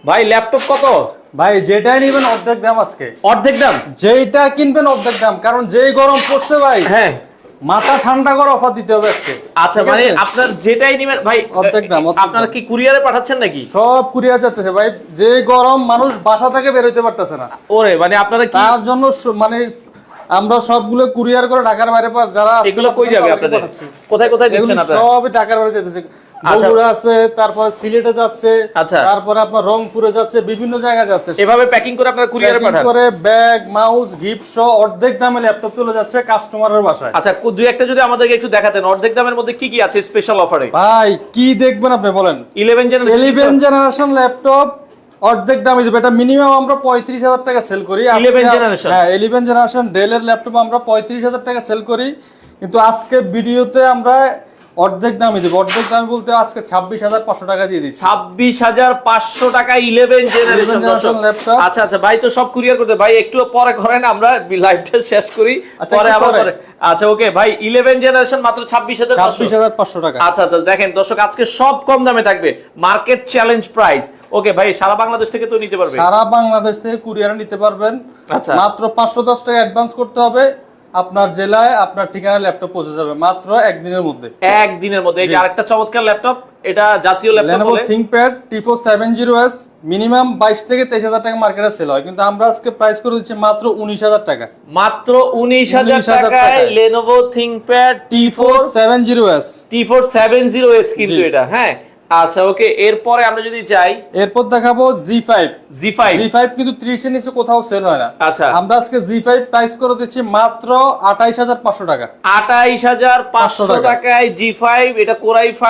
ভাই ল্যাপটপ কত? ভাই যেটাই নেবেন অর্ধেক দাম আজকে। অর্ধেক দাম? যেইটা কিনবেন অর্ধেক দাম, কারণ যেই গরম পড়ছে ভাই, হ্যাঁ মাথা ঠান্ডা করে অফার দিতে হবে আজকে। আচ্ছা, মানে আপনার যেটাই নেবেন ভাই অর্ধেক দাম। আপনারা কি কুরিয়ারে পাঠাচ্ছেন নাকি? সব কুরিয়ার যাচ্ছে ভাই, যে গরম মানুষ বাসা থেকে বের হইতে পারতেছে না। ওরে মানে আপনারা কি তার জন্য মানে আমরা সবগুলো কুরিয়ার করে ঢাকার বাইরে যারা এগুলো কই যাবে আপনাদের? কোথায় কোথায় দিচ্ছেন আপনারা? সব ঢাকার বাইরে যেতেছে। বগুড়া আছে, তারপর সিলেটে যাচ্ছে, আচ্ছা, তারপর আপনার রংপুরে যাচ্ছে, বিভিন্ন জায়গায় যাচ্ছে। এভাবে প্যাকিং করে আপনারা কুরিয়ারে পাঠান? করে ব্যাগ, মাউস, গিফট সহ অর্ধেক দামে ল্যাপটপ চলে যাচ্ছে কাস্টমারের বাসায়। আচ্ছা, দুই একটা যদি আমাদেরকে একটু দেখাতেন অর্ধেক দামের মধ্যে কি কি আছে স্পেশাল অফারে? ভাই কি দেখবেন আপনি বলেন? 11 জেনারেশন ল্যাপটপ অর্ধেক দামে দিবে। এটা মিনিমাম আমরা 35,000 টাকা সেল করি। 11 জেনারেশন? হ্যাঁ 11 জেনারেশন ডেলের ল্যাপটপ আমরা 35,000 টাকা সেল করি, কিন্তু আজকে ভিডিওতে আমরা অর্ধেক দামে দিব। অর্ধেক দাম বলতে আজকে 26,500 টাকা দিয়ে দিচ্ছি। 26,500 টাকা 11 জেনারেশন ল্যাপটপ। আচ্ছা আচ্ছা ভাই, তো সব কুরিয়ার করতে ভাই একটু পরে করেন, আমরা লাইভটা শেষ করি, পরে আবার পরে। আচ্ছা ওকে ভাই, 11 জেনারেশন মাত্র 26,500 টাকা। আচ্ছা আচ্ছা, দেখেন দর্শক আজকে সব কম দামে থাকবে, মার্কেট চ্যালেঞ্জ প্রাইস। ওকে ভাই, সারা বাংলাদেশ থেকে তো নিতে পারবে? সারা বাংলাদেশ থেকে কুরিয়ারে নিতে পারবেন। আচ্ছা, মাত্র 510 টাকা অ্যাডভান্স করতে হবে, আপনার জেলায় আপনার ঠিকানায় ল্যাপটপ পৌঁছে যাবে মাত্র একদিনের মধ্যে। একদিনের মধ্যে। এই যে আরেকটা চমৎকার ল্যাপটপ, এটা জাতীয় ল্যাপটপ Lenovo বলে ThinkPad T470S, মিনিমাম 22 থেকে 23,000 টাকা মার্কেটে সেল হয়, কিন্তু আমরা আজকে প্রাইস করে দিচ্ছি মাত্র 19,000 টাকা। মাত্র 19,000 টাকায় Lenovo ThinkPad T470S কিন্তু এটা। হ্যাঁ আচ্ছা ওকে, এরপরে আমরা যদি যাই, এরপর দেখাবো Z5 কিন্তু 30 এর নিচে কোথাও সেল হয় না। আচ্ছা, আমরা আজকে Z5 প্রাইস করে দিচ্ছি মাত্র 28,500 টাকা। 28,500 টাকায় G5, এটা Core i5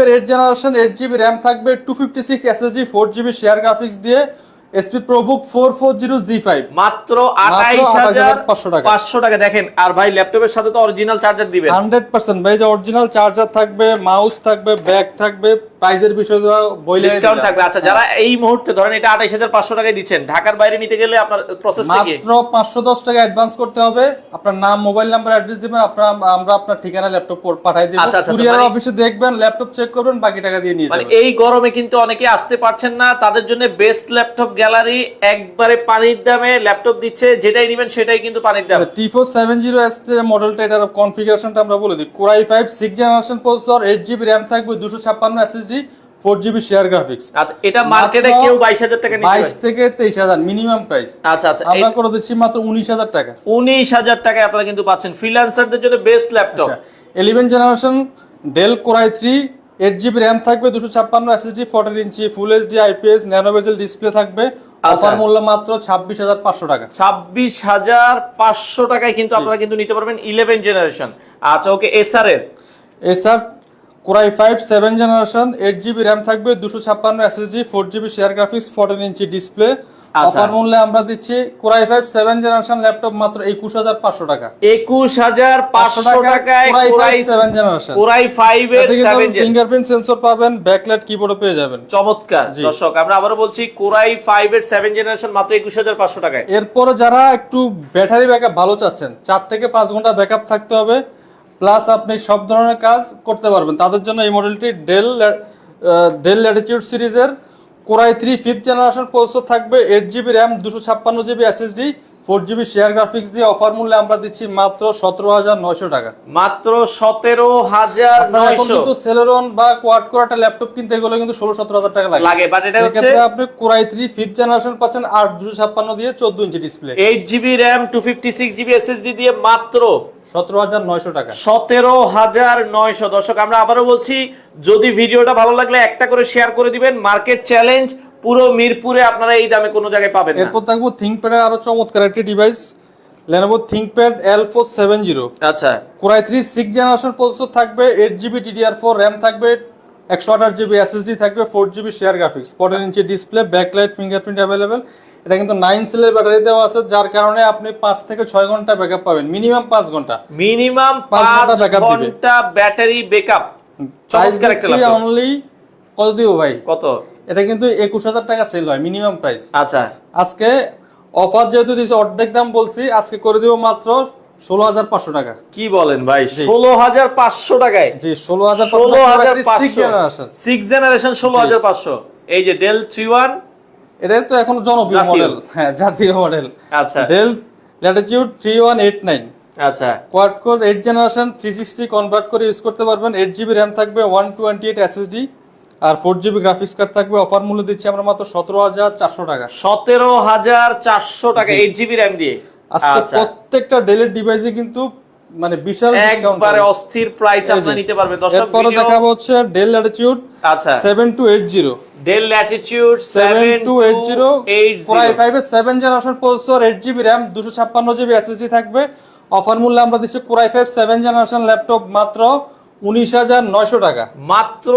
এর 8 জেনারেশন, 8GB RAM থাকবে, 256 SSD, 4GB শেয়ার গ্রাফিক্স দিয়ে, SP ProBook 440 Z5 মাত্র 28,500 টাকা। দেখেন, আর ভাই ল্যাপটপের সাথে তো অরিজিনাল চার্জার দিবেন 100% ভাই, যে অরিজিনাল চার্জার থাকবে, মাউস থাকবে, ব্যাগ থাকবে, প্রাইসের বিষয়ে বইলে ডিসকাউন্ট থাকবে। আচ্ছা, যারা এই মুহূর্তে ধরেন এটা 28,500 টাকায় দিচ্ছেন, ঢাকার বাইরে নিতে গেলে আপনার প্রসেস কি? মাত্র 510 টাকা অ্যাডভান্স করতে হবে। আপনার নাম, মোবাইল নাম্বার, অ্যাড্রেস দিবেন, আমরা আপনার ঠিকানা ল্যাপটপ পাঠিয়ে দেব। কুরিয়ার অফিসে দেখবেন, ল্যাপটপ চেক করবেন, বাকি টাকা দিয়ে নিয়ে যাবেন। মানে এই গরমে কিন্তু অনেকে আসতে পারছেন না, তাদের জন্য বেস্ট ল্যাপটপ গ্যালারি একবারে পানির দামে ল্যাপটপ দিচ্ছে, যেটাই নেবেন সেটাই কিন্তু পানির দাম। T470S মডেলটা, এটার কনফিগারেশনটা আমরা বলে দিই। Core i5 6 generation processor, 8GB RAM থাকবে, 256 SSD, 4GB শেয়ার গ্রাফিক্স। আচ্ছা, এটা মার্কেটে কেউ 22,000 টাকা নিতে পারে? 22 থেকে 23,000 মিনিমাম প্রাইস। আচ্ছা আচ্ছা, আমরা করে দিচ্ছি মাত্র 19,000 টাকা। 19,000 টাকায় আপনারা কিন্তু পাচ্ছেন ফ্রিল্যান্সারদের জন্য best laptop. 11 generation Dell Core i3, 8GB RAM থাকবে, 256 SSD, 14 ইঞ্চি full HD IPS nano bezel display থাকবে। অফার মূল্য মাত্র 26,500 টাকা। 26,500 টাকায় কিন্তু আপনারা কিন্তু নিতে পারবেন 11 জেনারেশন। আচ্ছা okay, SR Core i5 7 generation, 8GB RAM থাকবে, 256 SSD, 4GB শেয়ার গ্রাফিক্স, 14 ইঞ্চি ডিসপ্লে। অফার মূল্যে আমরা দিচ্ছি Core i5 7 জেনারেশন ল্যাপটপ মাত্র 21,500 টাকা। 21,500 টাকায় Core i7 generation, Core i5 এর 7 ফিঙ্গারপ্রিন্ট সেন্সর পাবেন, ব্যাকলাইট কিবোর্ডও পেয়ে যাবেন। চমৎকার। দর্শক আমরা আবারো বলছি, Core i5 এর 7 জেনারেশন মাত্র 21,500 টাকায়। এরপরে যারা একটু ব্যাটারি ব্যাকআপ ভালো চাচ্ছেন, 4 থেকে 5 ঘন্টা ব্যাকআপ থাকতে হবে, প্লাস আপনি সব ধরনের কাজ করতে পারবেন, তাদের জন্য এই মডেলটি ডেল ল্যাটিটিউড সিরিজের Core i3 5th generation processor থাকবে, 8GB RAM, 256GB SSD, 4GB share graphics দিয়ে। অফার মূল্যে আমরা দিচ্ছি মাত্র 17,900 টাকা। মাত্র 17,900। কিন্তু সেলেরন বা কোয়াড কোর একটা ল্যাপটপ কিনতে গেলে কিন্তু 16-17,000 টাকা লাগে। বাট এটা হচ্ছে আপনি Core i3 5th জেনারেশন পাচ্ছেন 8/256 দিয়ে, 14 ইঞ্চি display, 8GB RAM, 256GB SSD দিয়ে মাত্র 17,900 টাকা। 17,900। দর্শক আমরা আবারও বলছি, যদি ভিডিওটা ভালো লাগলে একটা করে শেয়ার করে দিবেন। মার্কেট চ্যালেঞ্জ, পুরো মিরপুরে আপনারা এই দামে কোনো জায়গায় পাবেন না। এরপর থাকবো ThinkPad এর আরো চমৎকার একটি ডিভাইস, Lenovo ThinkPad L470। আচ্ছা, Core i3 6 জেনারেশন প্রসেসর থাকবে, 8GB DDR4 RAM থাকবে, 128GB SSD থাকবে, 4GB শেয়ার গ্রাফিক্স, 14 ইঞ্চি ডিসপ্লে, ব্যাকলাইট, ফিঙ্গারপ্রিন্ট অ্যাভেলেবেল। এটা কিন্তু 9 সেলের ব্যাটারি দেওয়া আছে, যার কারণে আপনি 5 থেকে 6 ঘন্টা ব্যাকআপ পাবেন, মিনিমাম 5 ঘন্টা। মিনিমাম 5 ঘন্টা ব্যাটারি ব্যাকআপ। চমৎকার একটা ল্যাপটপ। অনলি কত দিব ভাই? কত? এটা কিন্তু 21,000 টাকা সেল হয় মিনিমাম প্রাইস। আচ্ছা, আজকে অফার যেহেতু দিয়েছে, অর্ধেক দাম বলছি, আজকে করে দিব মাত্র 16,500 টাকা। কি বলেন ভাই? 16,500 টাকায়? জি 16,500 6 জেনারেশন 16,500। এই যে ডেল 31, এটা তো এখন জনপ্রিয় মডেল, হ্যাঁ জাতীয় মডেল। আচ্ছা ডেল ল্যাটিটিউড 3189, আচ্ছা কোয়াড কোর 8 জেনারেশন 360 কনভার্ট করে ইউজ করতে পারবেন। 8GB র্যাম থাকবে, 128 SSD আর 4GB গ্রাফিক্স কার্ড থাকবে। অফার মূল্য দিচ্ছি আমরা মাত্র 17,400 টাকা। 17,400 টাকা 8GB র্যাম দিয়ে। আজকে আচ্ছা প্রত্যেকটা ডেলের ডিভাইসে কিন্তু মানে বিশাল ডিসকাউন্ট, একবারে অস্থির প্রাইস আপনি নিতে পারবেন দর্শক। এরপরে দেখাবো হচ্ছে ডেল ল্যাটিটিউড আচ্ছা 7280, ডেল ল্যাটিটিউড 7280 Core i5 এর 7 generation processor, 8GB RAM, 256GB SSD থাকবে। অফার মূল্যে আমরা দিচ্ছি Core i5 7 জেনারেশন ল্যাপটপ মাত্র 19,900 টাকা। মাত্র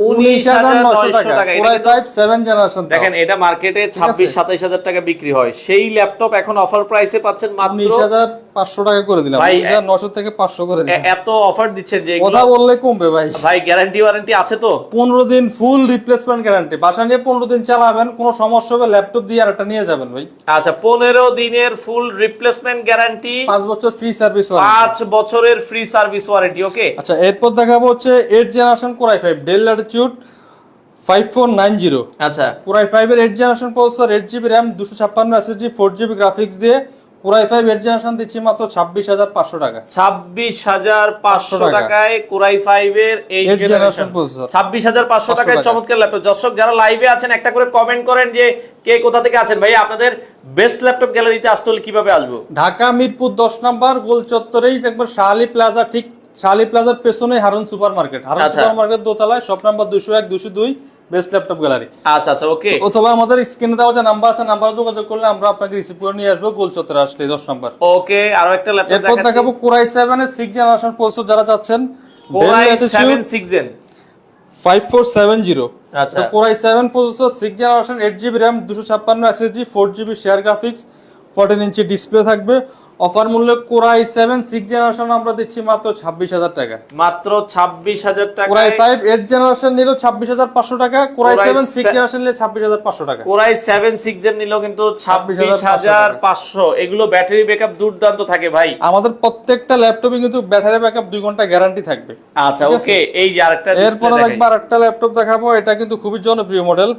19,900 টাকা। Core i5 7 জেনারেশন, দেখেন এটা মার্কেটে 26-27 টাকা বিক্রি হয়, সেই ল্যাপটপ এখন অফার প্রাইসে পাচ্ছেন মাত্র 19,500 টাকা করে দিলাম। 1900 থেকে 500 করে দিলাম। এত অফার দিচ্ছেন যে কথা বললে কমবে ভাই। ভাই গ্যারান্টি ওয়ারেন্টি আছে তো? 15 দিন ফুল রিপ্লেসমেন্ট গ্যারান্টি, বাসা নিয়ে 15 দিন চালাবেন, কোনো সমস্যা হবে ল্যাপটপ দিয়ে আরেকটা নিয়ে যাবেন ভাই। আচ্ছা 15 দিনের ফুল রিপ্লেসমেন্ট গ্যারান্টি, 5 বছর ফ্রি সার্ভিস, 5 বছরের ফ্রি সার্ভিস ওয়ারেন্টি। ওকে আচ্ছা এরপর দেখাবো হচ্ছে 8 generation Core i5 del Latitude 5490। আচ্ছা Core i5 এর 8 generation processor, 8GB RAM, 256 SSD, 4GB graphics দিয়ে Core i5 8 জেনারেশন দিচ্ছি মাত্র 26,500 টাকা। 26,500 টাকায় Core i5 এর 8 জেনারেশন প্রসেসর, 26,500 টাকায় চমৎকার ল্যাপটপ। দর্শক যারা লাইভে আছেন একটা করে কমেন্ট করেন যে কে কোথা থেকে আছেন। ভাই আপনাদের বেস্ট ল্যাপটপ গ্যালারিতে আসতে হলে কিভাবে আসবো? ঢাকা মিরপুর 10 নম্বর গোল চত্বরেই দেখবেন শাহালি প্লাজা, ঠিক শাহালি প্লাজার পেছনে Harun super market, Harun super market দোতলায়, shop number 201 202 best laptop gallery. আচ্ছা আচ্ছা ওকে। অথবা আমাদের স্ক্রিনে দেওয়া যে নাম্বার আছে, নাম্বারে যোগাযোগ করলে আমরা আপনাকে রিসিভ করে নিয়ে আসবো গোল চত্বরে আসলে 10 নম্বর। ওকে আরো একটা ল্যাপটপ এরপর দেখাবো Core i7 এর 6 জেনারেশন প্রসেসর যারা চাচ্ছেন, Core i7 6 জেন 5470। আচ্ছা Core i7 processor, 6 generation, 8GB RAM, 256 SSD, 4GB share graphics, 14 ইঞ্চি ডিসপ্লে থাকবে। অফার মূল্য Core i7 6 জেনারেশন আমরা দিচ্ছি মাত্র 26,000 টাকা। মাত্র 26,000 টাকা। Core i5 8 জেনারেশন নিলো 26,500 টাকা, Core i7 6 জেনারেশন নিলে 26,500 টাকা। Core i7 6 জেন নিলো কিন্তু 26,500। এগুলো ব্যাটারি ব্যাকআপ দুর্দান্ত থাকে ভাই। আমাদের প্রত্যেকটা ল্যাপটপে কিন্তু ব্যাটারি ব্যাকআপ 2 ঘন্টা গ্যারান্টি থাকবে। আচ্ছা ওকে এই যে আরেকটা এরপর দেখব আরেকটা ল্যাপটপ দেখাবো, এটা কিন্তু খুবই জনপ্রিয় মডেল,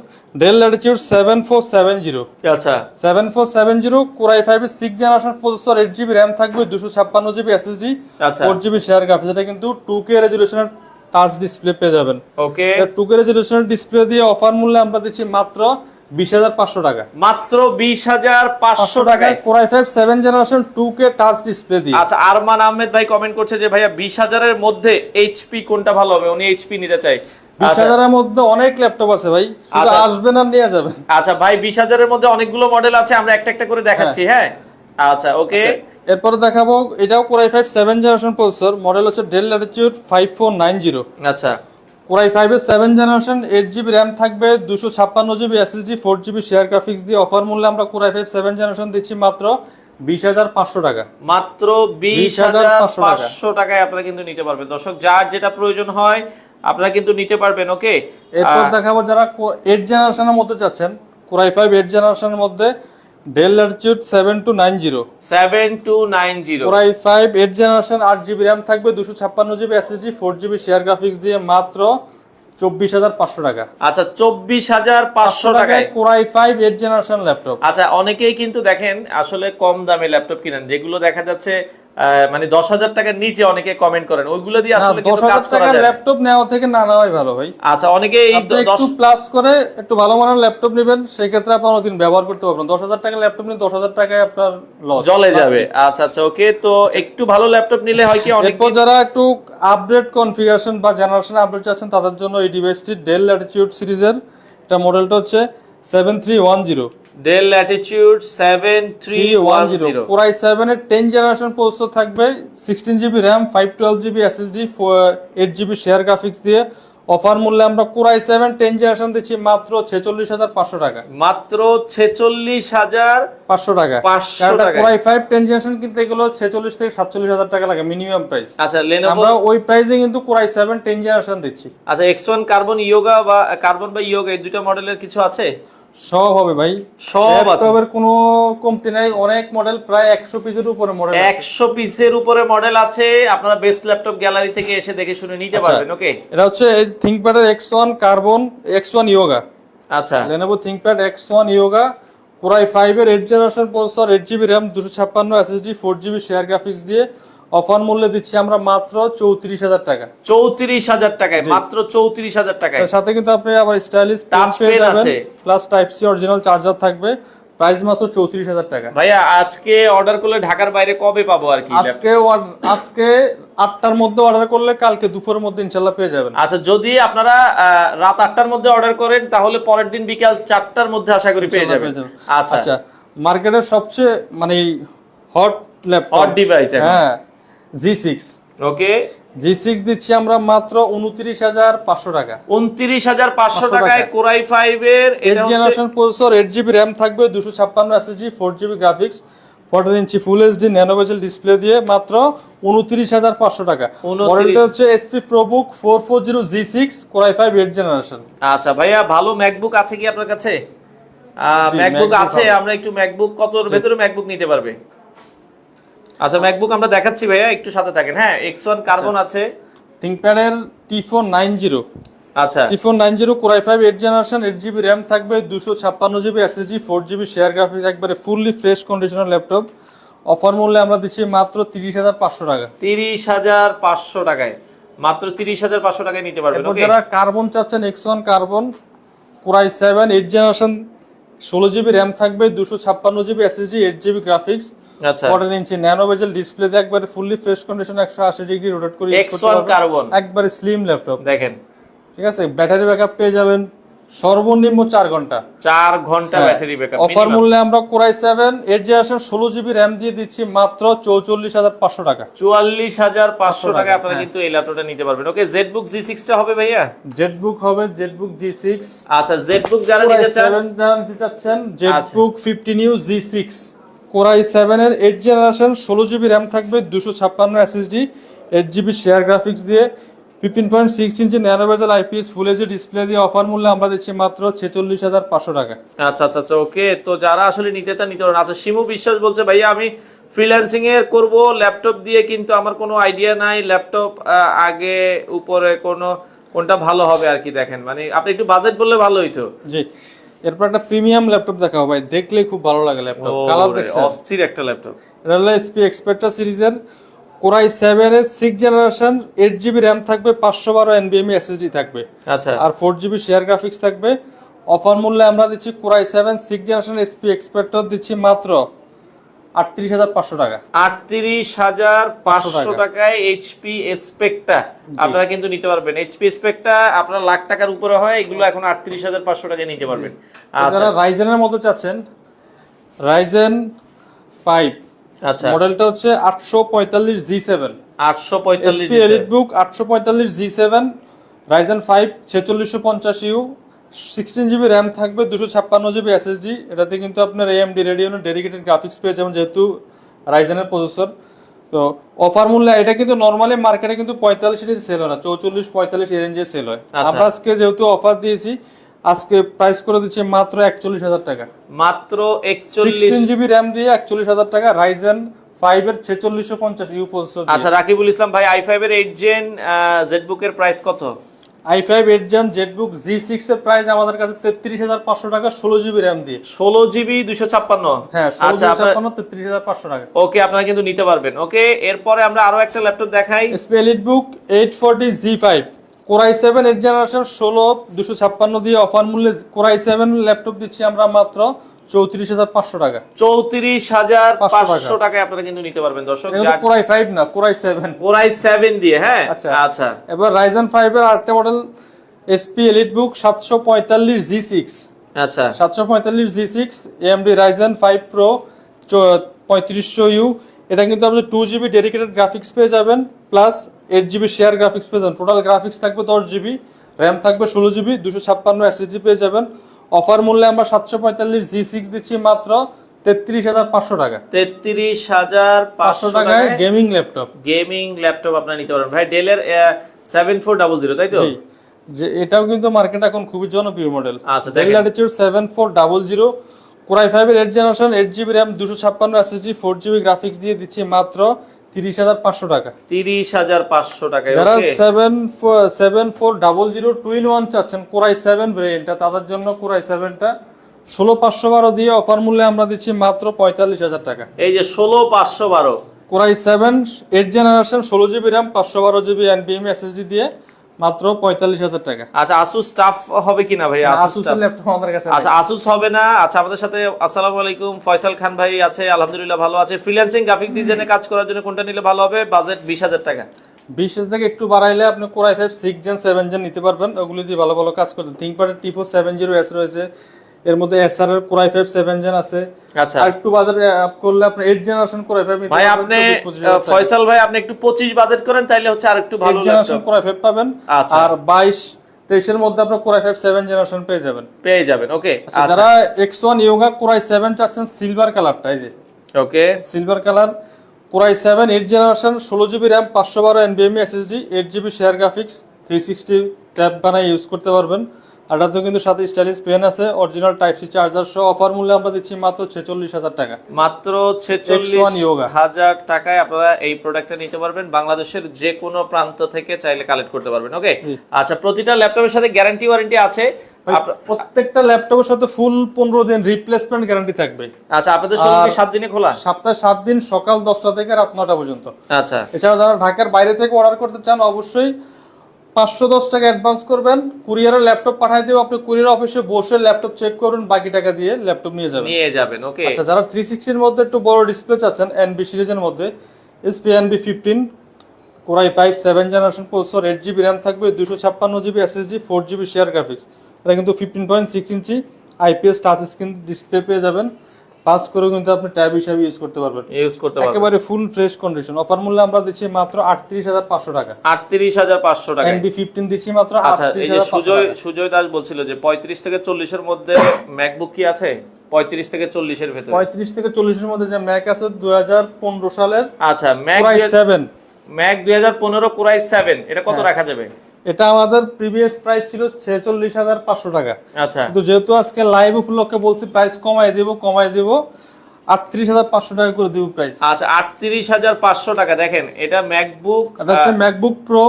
Dell Latitude 7470। আচ্ছা 7470 Core i5 এর 6 জেনারেশন প্রসেসর, 8GB র্যাম থাকবে, 256GB SSD, আচ্ছা 4GB শেয়ার গ্রাফিক্স। এটা কিন্তু 2K রেজোলিউশনের টাচ ডিসপ্লে পেয়ে যাবেন। ওকে 2K রেজোলিউশনের ডিসপ্লে দিয়ে অফার মূল্যে আমরা দিচ্ছি মাত্র 20,500 টাকা। মাত্র 20,500 টাকায় Core i5 7 generation 2K touch display দিয়ে। আচ্ছা আরমান আহমেদ ভাই কমেন্ট করছে যে ভাইয়া 20,000 এর মধ্যে এইচপি কোনটা ভালো হবে, উনি এইচপি নিতে চাই। 20,000 এর মধ্যে অনেক ল্যাপটপ আছে ভাই, শুধু আসবেন আর নিয়ে যাবেন। আচ্ছা ভাই 20,000 এর মধ্যে অনেকগুলো মডেল আছে, আমরা একটা একটা করে দেখাচ্ছি। হ্যাঁ আচ্ছা ওকে এরপর দেখাবো এটাও Core i5 7 generation processor, model হচ্ছে Dell Latitude 5490। আচ্ছা Core i5 এর 7 জেনারেশন, 8GB র্যাম থাকবে, 256GB SSD, 4GB share graphics দিয়ে অফার মূল্যে আমরা Core i5 7 জেনারেশন দিচ্ছি মাত্র 20,500 টাকা। মাত্র 20,500 টাকায় আপনারা কিন্তু নিতে পারবেন। দর্শক যার যেটা প্রয়োজন হয় আপনারা কিন্তু নিতে পারবেন। ওকে এরপর দেখাবো যারা 8 জেনারেশনের মধ্যে চাচ্ছেন, Core i5 8 জেনারেশনের মধ্যে Dell Latitude 7290 Core i5 8 generation, 8GB RAM থাকবে, 256GB SSD, 4GB share graphics দিয়ে মাত্র 24,500 টাকা। আচ্ছা 24,500 টাকায় Core i5 8 জেনারেশন ল্যাপটপ। আচ্ছা অনেকেই কিন্তু দেখেন আসলে কম দামে ল্যাপটপ কিনেন, যেগুলো দেখা যাচ্ছে মানে 10,000 টাকার নিচে অনেকে কমেন্ট করেন, ওইগুলো দিয়ে আসলে কিন্তু কাজ করা যায়। ল্যাপটপ নেওয়া থেকে না নেওয়াই ভালো ভাই। আচ্ছা অনেকেই একটু প্লাস করে একটু ভালো মানের ল্যাপটপ নেবেন, সেই ক্ষেত্রে আপনি অনেকদিন ব্যবহার করতে পারবেন। 10,000 টাকার ল্যাপটপ নিলে 10,000 টাকায় আপনার লস জ্বলে যাবে। আচ্ছা আচ্ছা ওকে তো একটু ভালো ল্যাপটপ নিলে হয় কি অনেক। এরপর যারা একটু আপডেট কনফিগারেশন বা জেনারেশন আপডেট চাচ্ছেন তাদের জন্য এই ডিভাইসটি Dell Latitude সিরিজের, এটা মডেলটা হচ্ছে 7310। Dell Latitude 7310 Core i7 এর 10 জেনারেশন প্রসেসর থাকবে, 16GB RAM, 512GB SSD, 8GB share graphics দিয়ে অফার মূল্যে আমরা Core i7 10 জেনারেশন দিচ্ছি মাত্র 46,500 টাকা। মাত্র 46,500 টাকা। Core i5 10 জেনারেশন কিন্তু এগুলো 46 থেকে 47,000 টাকা লাগে মিনিমাম প্রাইস। আচ্ছা Lenovo আমরা ওই প্রাইসে কিন্তু Core i7 10 জেনারেশন দিচ্ছি। আচ্ছা X1 কার্বন ইয়োগা বা কার্বন বা ইয়োগা এই দুটো মডেলের কিছু আছে? সব হবে ভাই, সব আছে, ল্যাপটপের কোনো কমতি নাই, অনেক মডেল, প্রায় 100 পিসের উপরে মডেল আছে। 100 পিসের উপরে মডেল আছে, আপনারা বেস্ট ল্যাপটপ গ্যালারি থেকে এসে দেখে শুনে নিতে পারবেন। ওকে এটা হচ্ছে এই ThinkPad এর X1 কার্বন, X1 ইয়োগা। আচ্ছা Lenovo ThinkPad X1 Yoga Core i5 এর 8 generation processor, 8GB RAM, 256 SSD, 4GB share graphics দিয়ে অফার মূল্যে দিচ্ছি আমরা মাত্র 34000 টাকা। 34000 টাকায়, মাত্র 34000 টাকায়। এর সাথে কিন্তু আপনি আবার স্টাইলিশ টাচ পেয়ে পেন যাবেন, আছে, plus type C original charger থাকবে। প্রাইস মাত্র 34000 টাকা। ভাইয়া আজকে অর্ডার করলে ঢাকার বাইরে কবে পাবো আর কি? আজকে 8টার মধ্যে অর্ডার করলে কালকে দুপুরের মধ্যে ইনশাআল্লাহ পেয়ে যাবেন। আচ্ছা, যদি আপনারা রাত 8টার মধ্যে অর্ডার করেন তাহলে পরের দিন বিকাল 4টার মধ্যে আশা করি পেয়ে যাবেন। আচ্ছা আচ্ছা, মার্কেটের সবচেয়ে মানে হট ল্যাপটপ, হট ডিভাইস, হ্যাঁ, G6। ওকে, G6 দিচ্ছি আমরা মাত্র 29500 টাকা। 29500 টাকায় Core i5 এর 8 জেনারেশন প্রসেসর, 8GB RAM থাকবে, 256 SSD, 4GB গ্রাফিক্স, 14 ইঞ্চি full HD nano bezel display দিয়ে মাত্র 29500 টাকা। মডেলটা হচ্ছে HP ProBook 440 G6 Core i5 8 generation. আচ্ছা ভাইয়া, ভালো ম্যাকবুক আছে কি আপনার কাছে? ম্যাকবুক আছে, আমরা একটু ম্যাকবুক কতর ভেতরে ম্যাকবুক নিতে পারবে? আচ্ছা, ম্যাকবুক আমরা দেখাচ্ছি ভাইয়া, একটু সাথে থাকেন। হ্যাঁ, X1 কার্বন আছে, ThinkPad এর T490। আচ্ছা, T490 Core i5 8 generation, 8GB RAM থাকবে, 256GB SSD, 4GB share graphics, একবারে fully fresh conditioner laptop. Offer মূল্যে আমরা দিচ্ছি মাত্র 30500 টাকা। 30500 টাকায়, মাত্র 30500 টাকায় নিতে পারবেন। ওকে, যারা কার্বন চাচ্ছেন, X1 carbon Core i7 8 generation, 16GB RAM থাকবে, 256GB SSD, 8GB গ্রাফিক্স, আচ্ছা 14 ইঞ্চি ন্যানো বেজেল ডিসপ্লে দিয়ে একবারে fully fresh condition, 180 degree rotate করে ইউজ করতে X1 পারবেন। কার্বন একবারে স্লিম ল্যাপটপ দেখেন, ঠিক আছে। ব্যাটারি ব্যাকআপ পেয়ে যাবেন সর্বনিম্ন 4 ঘন্টা। 4 ঘন্টা ব্যাটারি ব্যাকআপ। অফার মূল্যে আমরা Core i7 8 generation 16GB RAM দিয়ে দিচ্ছি মাত্র 44500 টাকা। 44500 টাকায় আপনারা কিন্তু এই ল্যাপটপটা নিতে পারবেন। ওকে, ZBook G6 টা হবে ভাইয়া? ZBook হবে, ZBook G6। আচ্ছা, ZBook যারা নিতে চাচ্ছেন, ZBook 15U G6 Core i7 এর 8 জেনারেশন, 16GB RAM থাকবে, 256 SSD, 8GB শেয়ার গ্রাফিক্স দিয়ে, 15.6 ইঞ্চি ন্যানো বেজেল IPS ফুল এইচডি ডিসপ্লে দিয়ে অফার মূল্যে আমরা দিচ্ছি মাত্র 46500 টাকা। আচ্ছা আচ্ছা আচ্ছা, ওকে, তো যারা আসলে নিতে চান নিতে পারেন। আচ্ছা, শিমু বিশ্বাস বলছে, ভাইয়া আমি ফ্রিল্যান্সিং এর করব ল্যাপটপ দিয়ে, কিন্তু আমার কোনো আইডিয়া নাই ল্যাপটপ আগে উপরে কোনটা ভালো হবে আর কি। দেখেন, মানে আপনি একটু বাজেট বললে ভালো হইতো। জি, এরপর একটা প্রিমিয়াম ল্যাপটপ দেখাও ভাই, দেখলে খুব ভালো লাগে ল্যাপটপ। কালার দেখছেন, অস্থির একটা ল্যাপটপ। এটা হলো HP Experta সিরিজের Core i7 এর 6 জেনারেশন, 8GB RAM থাকবে, 512 NVMe SSD থাকবে, আচ্ছা, আর 4GB শেয়ার গ্রাফিক্স থাকবে। অফার মূল্যে আমরা দিচ্ছি Core i7 6 generation HP Experta দিচ্ছি মাত্র 38500 টাকা। 38500 টাকায় HP Spectra আপনারা কিন্তু নিতে পারবেন। HP Spectra আপনারা লাখ টাকার উপরে হয়, এগুলো এখন 38500 টাকায় নিতে পারবেন। আচ্ছা, যারা Ryzen এর মতো চাচ্ছেন, Ryzen 5 আচ্ছা, মডেলটা হচ্ছে 845 G7, 845 HP EliteBook 845 G7, Ryzen 5 4650U, 16GB RAM থাকবে, 256GB SSD। এটাতে কিন্তু আপনার AMD Radeon ডেডিকেটেড গ্রাফিক্স পেয়ে যাবেন, যেহেতু Ryzen এর প্রসেসর। তো অফার মূল্যে এটা কিন্তু নরমালি মার্কেটে কিন্তু 45 এর সেল হয় না, 44 45 এই রেঞ্জে সেল হয়। আমরা আজকে যেহেতু অফার দিয়েছি, আজকে প্রাইস করে দিচ্ছি মাত্র 41000 টাকা। মাত্র 41। 16GB RAM দিয়ে 41000 টাকা, Ryzen 5 এর 4650U প্রসেসর। আচ্ছা, রাকিবুল ইসলাম ভাই, i5 এর 8 জেন ZBook এর প্রাইস কত? i5 8 জেন ZBook G6 এর প্রাইস আমাদের কাছে 33500 টাকা, 16GB RAM দিয়ে, 16GB 256। হ্যাঁ, আচ্ছা, 33500 টাকা। ওকে, আপনারা কিন্তু নিতে পারবেন। ওকে, এরপরে আমরা আরো একটা ল্যাপটপ দেখাই। HP EliteBook 840 G5 Core i7 8 generation, 16256 দিয়ে অফার মূল্যে Core i7 ল্যাপটপ দিচ্ছি আমরা মাত্র 34500 টাকা। 34500 টাকায় আপনারা কিন্তু নিতে পারবেন দর্শক। এটা Core i5 না, Core i7। Core i7 দিয়ে, হ্যাঁ। আচ্ছা, এবার Ryzen 5 এর আরেকটা মডেল HP EliteBook 745 G6, আচ্ছা 745 G6 AMD Ryzen 5 Pro 3500U। এটা কিন্তু আপনি 2GB ডেডিকেটেড গ্রাফিক্স পেয়ে যাবেন, প্লাস 8GB শেয়ার গ্রাফিক্স পেয়ে যাবেন। টোটাল গ্রাফিক্স থাকবে 10GB, RAM থাকবে 16GB, 256 SSD পেয়ে যাবেন। অফার মূল্যে আমরা 745 G6 দিচ্ছি মাত্র 33500 টাকা। 33500 টাকায় গেমিং ল্যাপটপ আপনারা নিতে পারেন ভাই। ডেলের 7400, তাই তো? যে এটাও কিন্তু মার্কেটে এখন খুবই জনপ্রিয় মডেল। আচ্ছা, Dell Latitude 7400 Core i5 এর 8 generation, 8GB RAM, 256 SSD, 4GB graphics দিয়ে দিচ্ছি মাত্র 30,500 টাকা। 30,500 টাকায়। যারা ওকে 7400 2-in-1 চাচ্ছেন কোরাই 7 ভেরিয়েন্টটা, তাদের জন্য কোরাই 7টা 16512 দিয়ে অফার মূল্যে আমরা দিচ্ছি মাত্র 45,000 টাকা। এই যে 16512 core i 7 8 generation 16 GB RAM 512 GB NVMe SSD দিয়ে মাত্র 45,000 টাকা। আচ্ছা আসুস টাফ হবে কিনা ভাই? আসুস এর ল্যাপটপ আমাদের কাছে আচ্ছা আসুস হবে না। আচ্ছা আমাদের সাথে আসসালামু আলাইকুম ফয়সাল খান ভাই আছে, আলহামদুলিল্লাহ ভালো আছে। ফ্রিল্যান্সিং গ্রাফিক ডিজাইনে কাজ করার জন্য কোনটা নিলে ভালো হবে? বাজেট 20,000 টাকা। 20,000 থেকে একটু বাড়াইলে আপনি কোরাই 5 6 জেন 7 জেন নিতে পারবেন, ওগুলো দিয়ে ভালো ভালো কাজ করতে। থিংকপ্যাডের T4 70S রয়েছে, এর মধ্যে এসআর এর কোরাই 5 7 জেন আছে। আচ্ছা আর একটু বাজার আপ করলে আপনি 8 জেনারেশন কোরাই 5 নিতে ভাই পারবেন। আপনি ফয়সাল ভাই আপনি একটু 25 বাজেট করেন তাইলে হচ্ছে আরেকটু ভালো 8 জেনারেশন ল্যাপটপ কোরাই 5 পাবেন। আচ্ছা। আর 22-23 এর মধ্যে আপনি কোরাই 5 7 জেনারেশন পেয়ে যাবেন। পেয়ে যাবেন। ওকে আচ্ছা যারা X1 ইয়োগা কোরাই 7 চাচ্ছেন সিলভার কালারটা, এই যে ওকে silver colour core i 7 8 generation 16 GB RAM 512 NVMe SSD 8 GB share graphics 360 tab বানাই ইউজ করতে পারবেন। আর এটাতে কিন্তু সাথে স্টাইলিশ পেন আছে, অরিজিনাল টাইপ সি চার্জার সহ অফার মূল্যে আমরা দিচ্ছি মাত্র 46,000 টাকা। মাত্র 46,000 টাকায় আপনারা এই প্রোডাক্টটা নিতে পারবেন। বাংলাদেশের যে কোনো প্রান্ত থেকে চাইলে কালেক্ট করতে পারবেন। ওকে আচ্ছা প্রতিটা ল্যাপটপের সাথে গ্যারান্টি ওয়ারেন্টি আছে। প্রত্যেকটা ল্যাপটপের সাথে ফুল 15 দিন রিপ্লেসমেন্ট গ্যারান্টি থাকবে। আচ্ছা আপনাদের শোরুম কি 7 দিনে খোলা? সপ্তাহে 7 দিন সকাল 10টা থেকে রাত 9টা পর্যন্ত। আচ্ছা এছাড়া যারা ঢাকার বাইরে থেকে অর্ডার করতে চান অবশ্যই 510 টাকা অ্যাডভান্স করবেন, কুরিয়ারের ল্যাপটপ পাঠিয়ে দেব, আপনি কুরিয়ার অফিসে বসে ল্যাপটপ চেক করুন, বাকি টাকা দিয়ে ল্যাপটপ নিয়ে যাবেন। ওকে আচ্ছা যারা 360 এর মধ্যে একটু বড় ডিসপ্লে চাচ্ছেন NB সিরিজের মধ্যে SP NB 15 core i 5 7 generation processor 8 GB RAM থাকবে 256 GB SSD 4 GB share graphics, এটা কিন্তু 15.6 ইঞ্চি IPS টাচ স্ক্রিন ডিসপ্লে পেয়ে যাবেন। পাস করে কিন্তু আপনি ট্যাব হিসেবে ইউজ করতে পারবেন। একেবারে ফুল ফ্রেশ কন্ডিশন। অফার মূল্য আমরা দিচ্ছি মাত্র 38,500 টাকা। 38,500 টাকা। NB 15 দিচ্ছি মাত্র 38,500 আচ্ছা এই যে সুজয় দাস বলছিল যে 35 থেকে 40 এর মধ্যে ম্যাকবুক কি আছে? 35 থেকে 40 এর ভিতরে 35 থেকে 40 এর মধ্যে যে ম্যাক আছে 2015 সালের। আচ্ছা ম্যাক 7 ম্যাক 2015 কোরাই 7 এটা কত রাখা যাবে? এটা আমাদের প্রিভিয়াস প্রাইস ছিল 46,500 টাকা। আচ্ছা কিন্তু যেহেতু আজকে লাইভ উপলক্ষে বলছি প্রাইস কমাই দেব 38,500 টাকা করে দেব প্রাইস। আচ্ছা 38,500 টাকা। দেখেন এটা ম্যাকবুক, এটা হচ্ছে MacBook pro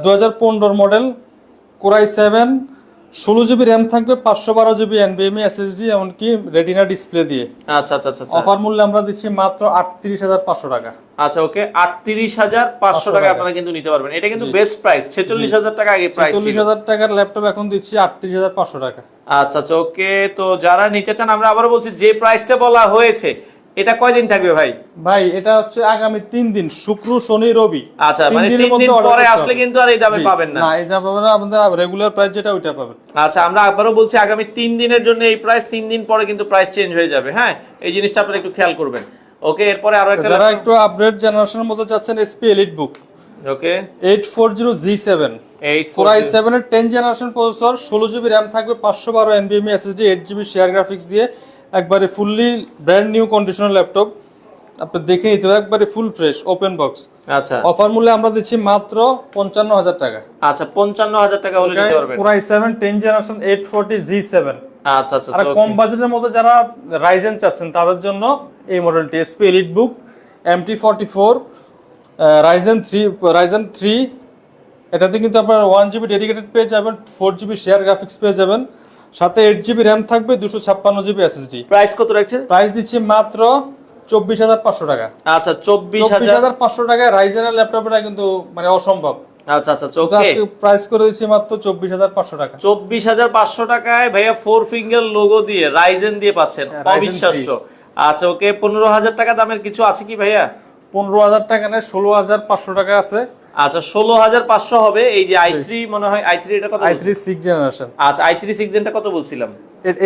2015 model core i 7 16 GB RAM থাকবে 512 জিবি এনভিএমই এসএসডি এমনকি রেটিনা ডিসপ্লে দিয়ে। আচ্ছা আচ্ছা আচ্ছা অফার মূল্যে আমরা দিচ্ছি মাত্র 38,500 টাকা। আচ্ছা ওকে 38,500 টাকা আপনারা কিন্তু নিতে পারবেন। এটা কিন্তু বেস্ট প্রাইস। 46,000 টাকা আগে প্রাইস ছিল। 46,000 টাকার ল্যাপটপ এখন দিচ্ছি 38,500 টাকা। আচ্ছা আচ্ছা ওকে তো যারা নিতে চান আমরা আবারো বলছি যে প্রাইসটা বলা হয়েছে এটা কয়দিন থাকবে ভাই? ভাই এটা হচ্ছে আগামী 3 দিন শুক্র শনি রবি। আচ্ছা মানে 3 দিন পরে আসলে কিন্তু আর এই দামে পাবেন না। না এই দামে পাবেন না, আপনাদের রেগুলার প্রাইস যেটা ওইটা পাবেন। আচ্ছা আমরা আবারও বলছি আগামী 3 দিনের জন্য এই প্রাইস, 3 দিন পরে কিন্তু প্রাইস চেঞ্জ হয়ে যাবে। হ্যাঁ এই জিনিসটা আপনারা একটু খেয়াল করবেন। ওকে এরপরে আরো একটা যারা একটু আপডেট জেনারেশনের মধ্যে চাচ্ছেন SP এলিট বুক ওকে 840G7 কোরাই 7 এর 10 জেনারেশন প্রসেসর 16 জিবি র্যাম থাকবে 512 NVMe SSD 8 GB share graphics দিয়ে একবারে fully brand new conditional laptop. আপনি দেখে নিতে হবে একবারে ফুল ফ্রেশ ওপেন বক্স। আচ্ছা অফার মূল্যে আমরা দিচ্ছি মাত্র 55,000 টাকা। আচ্ছা 55,000 টাকা হলে নিতে পারবেন। Core i 7 10 generation 840G7। আচ্ছা আচ্ছা আর কম বাজেটের মধ্যে যারা রাইজেন চাচ্ছেন তাদের জন্য এই মডেলটি SP এলিট বুক MT44 রাইজেন 3 এটাতে কিন্তু আপনার 1 জিবি ডেডিকেটেড পেয়ে যাবেন, 4 জিবি শেয়ার গ্রাফিক্স পেয়ে যাবেন, সাথে 8 জিবি র্যাম থাকবে 256 জিবি SSD। প্রাইস কত রাখছেন? প্রাইস দিচ্ছি মাত্র 24,500 টাকা। আচ্ছা 24,500 টাকায় রাইজেনের ল্যাপটপটা কিন্তু মানে অসম্ভব। আচ্ছা আচ্ছা ওকে আজকে প্রাইস করে দিচ্ছি মাত্র 24,500 টাকা। 24,500 টাকায় ভাইয়া 4 ফিঙ্গার লোগো দিয়ে রাইজেন দিয়ে পাচ্ছেন, অবিশ্বাস্য। আচ্ছা ওকে 15,000 টাকা দামের কিছু আছে কি ভাইয়া? 15,000 টাকা না 16,500 টাকা আছে। আচ্ছা 16,500 হবে। এই যে i3 মনে হয় i3 এটা কত? i3 6 generation. আচ্ছা i3 6 জেনটা কত বলছিলাম?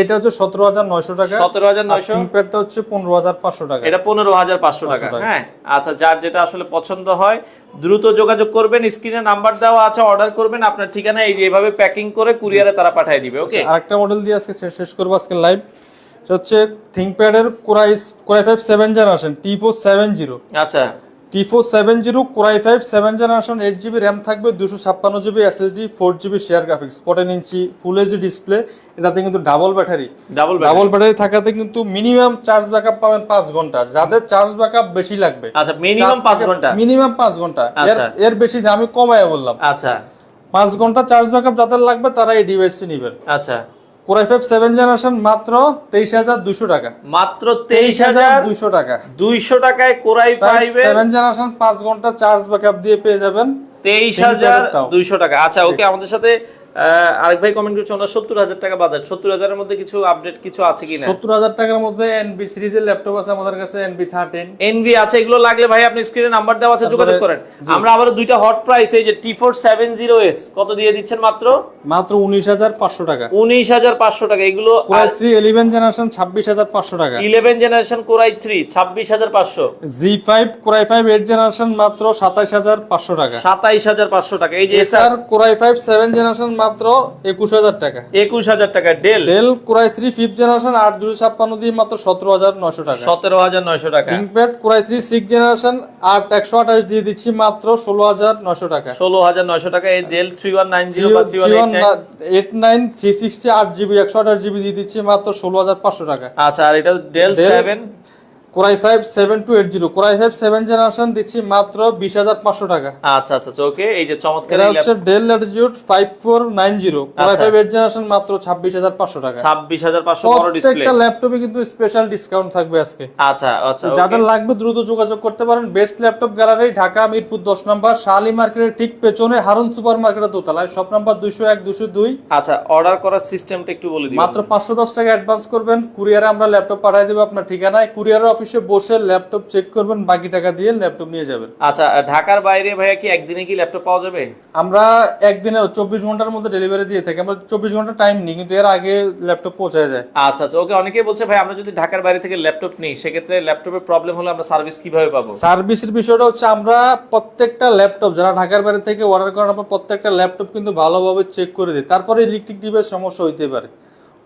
এটা হচ্ছে 17,900 টাকা। 17,900। থিংকপ্যাডটা হচ্ছে 15,500 টাকা। এটা 15,500 টাকা। হ্যাঁ আচ্ছা যার যেটা আসলে পছন্দ হয় দ্রুত যোগাযোগ করবেন, স্ক্রিনে নাম্বার দেওয়া আছে, অর্ডার করবেন, আপনার ঠিকানা এই যে এভাবে প্যাকিং করে কুরিয়ারে তারা পাঠিয়ে দিবে। ওকে আরেকটা মডেল দিয়ে আজকে শেষ করব আজকে লাইভ। এটা হচ্ছে থিংকপ্যাডের কোরাই 5 7 জেনারেশন T470। আচ্ছা T470 Core i5 7 generation 8GB RAM থাকবে, 256GB SSD, 4GB share graphics, 14 ইঞ্চি ফুল এইচডি ডিসপ্লে। এটাতে কিন্তু ডাবল ব্যাটারি থাকাতে কিন্তু মিনিমাম চার্জ ব্যাকআপ পাবেন 5 ঘন্টা। যাদের চার্জ ব্যাকআপ বেশি লাগবে, আচ্ছা মিনিমাম 5 ঘন্টা, মিনিমাম 5 ঘন্টা, এর বেশি না, আমি কমায় বললাম। আচ্ছা 5 ঘন্টা চার্জ ব্যাকআপ যাদের লাগবে তারা এই ডিভাইসটি নেবেন। আচ্ছা Core i5 7 জেনারেশন মাত্র 23,200 টাকা, মাত্র 23,200 টাকা, 200 টাকায় Core i5 7 জেনারেশন 5 ঘন্টা চার্জ ব্যাকআপ দিয়ে পেয়ে যাবেন 23,200 টাকা। আচ্ছা ওকে, আমাদের সাথে আরেক ভাই কমেন্ট করছে ওনার 70,000 টাকা বাজেট, 70,000 এর মধ্যে কিছু আপডেট কিছু আছে কিনা? 70,000 টাকার মধ্যে NB সিরিজের ল্যাপটপ আছে আমাদের কাছে, NB13 NV আছে। এগুলো লাগলে ভাই আপনি স্ক্রিনে নাম্বার দেওয়া আছে, যোগাযোগ করেন। আমরা আবারো দুইটা হট প্রাইস, এই যে T470S কত দিয়ে দিচ্ছেন? মাত্র 19,500 টাকা, 19,500 টাকা। এগুলো Core i3 11 জেনারেশন 26,500 টাকা, 11 generation Core i3 26,500, Z5 Core i5 8 generation মাত্র 27,500 টাকা, 27,500 টাকা। এই যে SR Core i5 7 জেনারেশন মাত্র 21,000 টাকা, 21,000 টাকা। Del Core i3 5th generation 8,256 দিয়ে মাত্র 17,900 টাকা, 17,900 টাকা। ThinkPad Core i3 6th generation 8,128 দিয়ে দিচ্ছি মাত্র 16,900 টাকা, 16,900 টাকা। এই ডেল 3190 বা 3189 360 8GB 128GB দিয়ে দিচ্ছি মাত্র 16,500 টাকা। আচ্ছা, আর এটা del 7 Core i5 7280 Core i5 7 generation দিচ্ছি মাত্র 20,500 টাকা। আচ্ছা আচ্ছা ওকে, এই যে চমৎকার এটা হচ্ছে Dell Latitude 5490 Core i5 8 generation মাত্র 26,500 টাকা, 26,500 বড় ডিসপ্লে। প্রত্যেকটা ল্যাপটপে কিন্তু স্পেশাল ডিসকাউন্ট থাকবে আজকে। আচ্ছা আচ্ছা, যাদের লাগবে দ্রুত যোগাযোগ করতে পারেন। Best laptop gallery, Dhaka Mirpur 10 নম্বর, শালি মার্কেটের ঠিক পেছনে, হারুন সুপার মার্কেটের দোতলায়, শপ নাম্বার 201 202। আচ্ছা, অর্ডার করার সিস্টেমটা একটু বলে দিন। মাত্র 510 টাকা অ্যাডভান্স করবেন, কুরিয়ারে আমরা ল্যাপটপ পাঠিয়ে দেব আপনার ঠিকানায়। কুরিয়ারের অফিসে বসে ল্যাপটপ চেক করবেন, বাকি টাকা দিয়ে ল্যাপটপ নিয়ে যাবেন। আচ্ছা, ঢাকার বাইরে ভাইয়া কি একদিনে কি ল্যাপটপ পাওয়া যাবে? আমরা একদিনে 24 ঘন্টার মধ্যে ডেলিভারি দিয়ে থাকি। আমরা 24 ঘন্টা টাইম নিই, কিন্তু এর আগে ল্যাপটপ পৌঁছায় যায়। আচ্ছা আচ্ছা ওকে, অনেকেই বলছে ভাই আমরা যদি ঢাকার বাইরে থেকে ল্যাপটপ নিই, সেক্ষেত্রে ল্যাপটপের প্রবলেম হলে আমরা সার্ভিস কিভাবে পাবো? সার্ভিসের বিষয়টা হচ্ছে আমরা প্রত্যেকটা ল্যাপটপ যারা ঢাকার বাইরে থেকে অর্ডার করেন, আমরা প্রত্যেকটা ল্যাপটপ কিন্তু ভালোভাবে চেক করে দিই। তারপরে ইলেকট্রিক ডিভাইস সমস্যা হইতে পারে,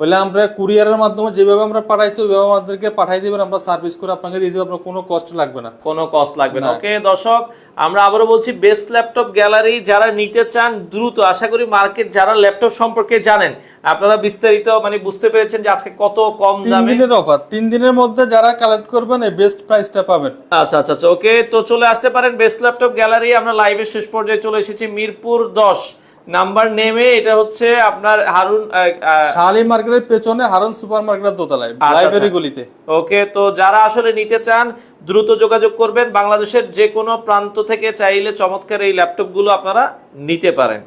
বলে আমরা কুরিয়ারের মাধ্যমে যেভাবে আমরা পাঠাইছি ওইভাবে আমাদেরকে পাঠাই দিবেন, আমরা সার্ভিস করে আপনাকে দিয়ে দেব, আপনার কোনো কষ্ট লাগবে না। কোনো কষ্ট লাগবে না। ওকে দর্শক, আমরা আবারও বলছি, বেস্ট ল্যাপটপ গ্যালারি যারা নিতে চান দ্রুত, আশা করি মার্কেট যারা ল্যাপটপ সম্পর্কে জানেন আপনারা বিস্তারিত মানে বুঝতে পেরেছেন যে আজকে কত কম দামে 3 দিনের অফার, 3 দিনের মধ্যে যারা কালেক্ট করবেন এই বেস্ট প্রাইসটা পাবেন। আচ্ছা আচ্ছা আচ্ছা ওকে, তো চলে আসতে পারেন বেস্ট ল্যাপটপ গ্যালারি। আমরা লাইভের শেষ পর্যায়ে চলে এসেছি, মিরপুর 10 নাম্বার নেমে, এটা হচ্ছে আপনার হারুন শালি মার্কেটের পেছনে, হারুন সুপার মার্কেটের দোতলায়, লাইব্রেরি গলিতে। ওকে, তো যারা আসলে নিতে চান দ্রুত যোগাযোগ করবেন। বাংলাদেশের যে কোনো প্রান্ত থেকে চাইলে চমৎকার এই ল্যাপটপগুলো আপনারা নিতে পারেন।